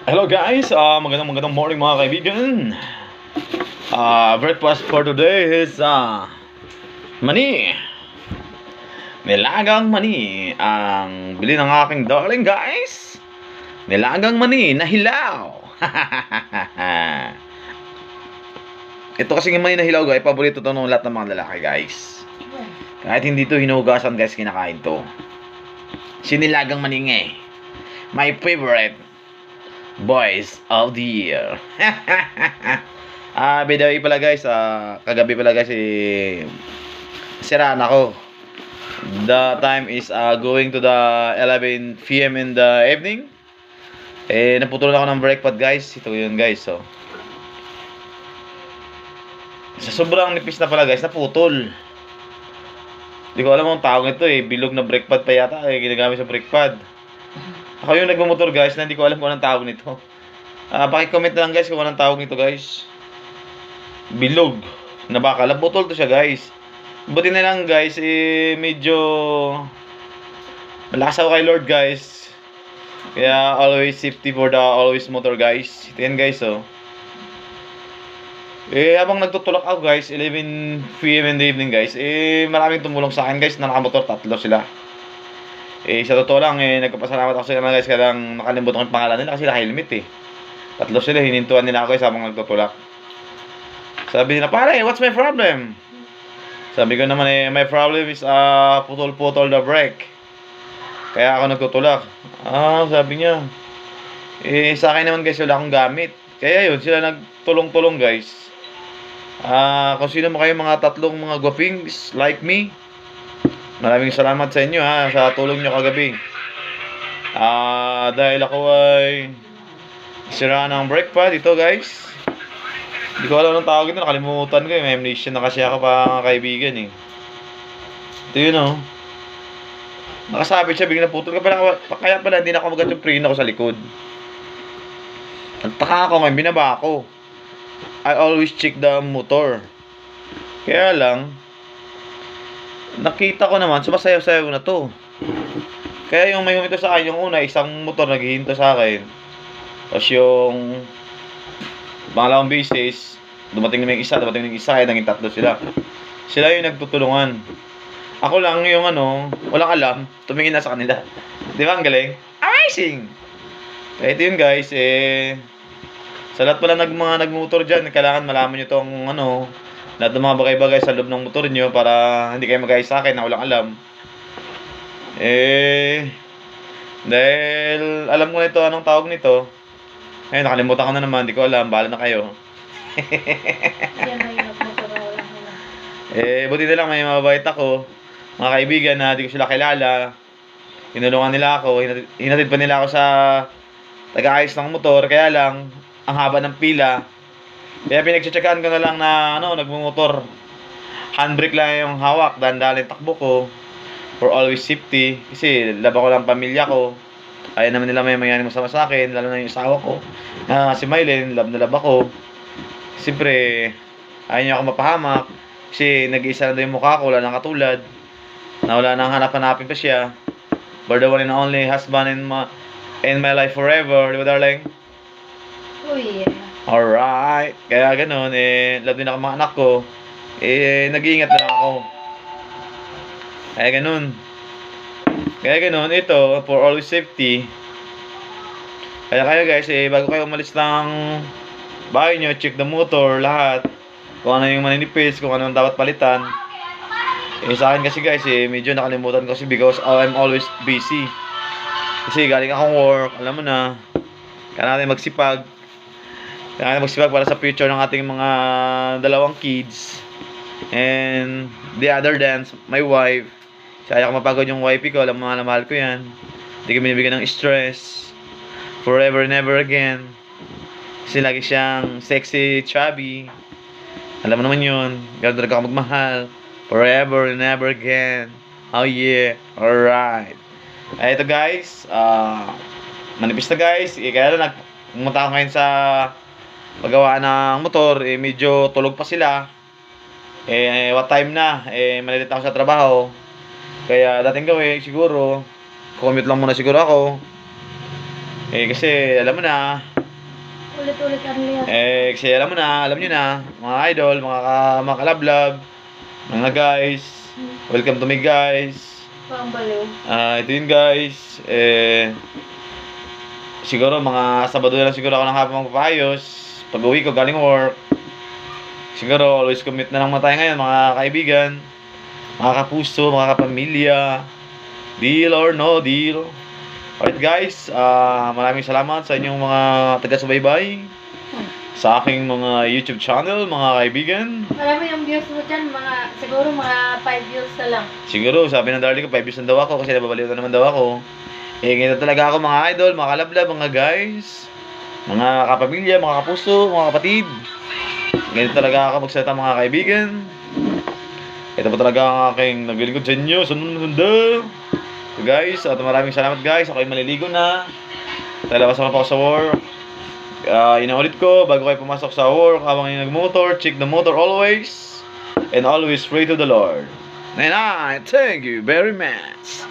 Hello guys, magandang morning mga kaibigan. Breakfast for today is mani. Nilagang mani ang bili ng aking darling guys. Nilagang mani na hilaw. Ito kasing mani na hilaw guys, paborito to ng lahat ng mga lalaki guys. Kahit hindi to hinugasan guys, kinakain to. Sinilagang mani nga eh. My favorite Boys of the Year. By the way pala guys, kagabi pala guys siraan ako. The time is going to the 11 PM in the evening. Naputulan ako ng brake pad guys. Ito yun guys, so. Sa sobrang nipis na pala guys, naputol. Hindi ko alam ang tawag ito bilog na brake pad pa yata ginagamit sa brake pad. Ako yung nagmumotor guys na hindi ko alam kung anong tawag nito. Paki-comment na lang guys kung anong tawag nito guys. Bilog na bakal. Naputol to siya guys. Buti na lang guys, medyo malakas ako kay Lord guys. Kaya always safety for the always motor guys. Ito yan guys oh. Habang nagtutulak ako guys, 11 PM in the evening guys, maraming tumulong sa akin guys na nakamotor, tatlo sila. Sa totoo lang, nagpapasalamat ako sa kanila guys, kaya lang nakalimutan ko yung pangalan nila kasi naka-helmet Tatlo sila, hinintuan nila ako habang nagtutulak. Sabi nila, pare, what's my problem? Sabi ko naman my problem is putol-putol the brake. Kaya ako nagtutulak. Sabi niya, sa akin naman guys, wala akong gamit. Kaya yun, sila nagtulong-tulong guys. Kung sino mo kayo mga tatlong mga gwapings like me, maraming salamat sa inyo sa tulong nyo kagabi. Dahil ako ay sira ng brake pad ito guys. Hindi ko alam anong tawag ito, nakalimutan ko may amnesia na kasi ako pa kaibigan Ito yun nakasabit siya, biglang naputol kaya pala hindi na ako magat yung preno ko sa likod. Nagtaka ako ngayon, binaba ako. I always check the motor. Kaya lang nakita ko naman, sumasayaw-sayaw na to. Kaya yung may huminto sa akin, yung una, isang motor naghihinto sa akin. Tapos yung pangalawang beses, dumating na yung isa, naging tatlo sila. Sila yung nagtutulungan. Ako lang yung walang alam, tumingin na sa kanila. Di ba ang galing? Amazing! Kaya ito yun guys, sa lahat pala mga nagmotor dyan, kailangan malaman nyo tong lahat ng mga bagay-bagay sa loob ng motor nyo para hindi kayo magayos sa akin na walang alam. Dahil alam ko na ito, anong tawag nito. Nakalimutan ko na naman, hindi ko alam, bahala na kayo. Buti na lang may mababait ako, mga kaibigan na hindi ko sila kilala. Tinulungan nila ako, hinatid pa nila ako sa taga-ayos ng motor, kaya lang ang haba ng pila. Kaya pinagtsatsagaan ko na lang na nagmumotor. Handbrake lang yung hawak, dandalan takbo ko. For always safety. Kasi laba ko lang pamilya ko. Ayaw naman nila may mayani masama sa akin, lalo na yung asawa ko. Si Mylene, love na love ako. Siyempre, ayaw niya ako mapahamak. Kasi nag-iisa na daw yung mukha ko, wala nang katulad. Na wala nang hanap-hanapin pa siya. For the one and only husband in my life forever. Di ba darling? Oh yeah. Alright. Kaya ganun, love din ako mga anak ko. Nag-iingat na lang ako. Kaya ganun, ito, for always safety. Kaya kayo guys, bago kayo umalis ng bahay nyo, check the motor, lahat. Kung ano yung maninipis, kung ano yung dapat palitan. Sa akin kasi guys, medyo nakalimutan ko kasi because I'm always busy. Kasi galing akong work, alam mo na. Kaya natin magsipag. Para sa future ng ating mga dalawang kids. And the other than my wife. Kaya ako mapagod yung wifey ko, alam mo na mahal ko yan. Hindi ko binibigyan ng stress. Forever and never again. Kasi lagi siyang sexy, chubby. Alam mo naman yun. Gano'n talaga ako magmahal. Forever and never again. Oh yeah. Alright. Ito guys. Manipis na guys. Kaya lang pumunta ako ngayon sa paggawa ng motor, medyo tulog pa sila. What time na? Malilit ako sa trabaho. Kaya dating gawin siguro, commute lang muna siguro ako. Kasi alam mo na, Ulit-ulit ang liya. Kasi alam nyo na, mga idol, mga kalablab, mga guys, welcome to me guys. Pang baliw. Ito yun guys, siguro mga Sabado na lang siguro ako ng hapon magpapayos. Pag uwi ko galing work, siguro always commit na lang tayo ngayon mga kaibigan, mga kapuso, mga kapamilya. Deal or no deal. Alright guys, maraming salamat sa inyong mga taga-subaybay sa aking mga YouTube channel, mga kaibigan. Alam mo yung views mo dyan, siguro mga 5 views na lang. Siguro, sabi ng darling ko, 5 views na daw ako kasi nababaliw na naman daw ako. Ganito talaga ako mga idol, mga kalablab, mga guys, mga kapamilya, mga kapuso, mga kapatid. Ganito talaga ako magsalita mga kaibigan. Ito po talaga ang aking naglilingkod sa inyo. Sunod. So guys, at maraming salamat guys. Ako'y maliligo na. Talabas ako pa ako sa work. Inaulit ko, bago kayo pumasok sa work, habang yung nagmotor, check the motor always. And always pray to the Lord. And I thank you very much.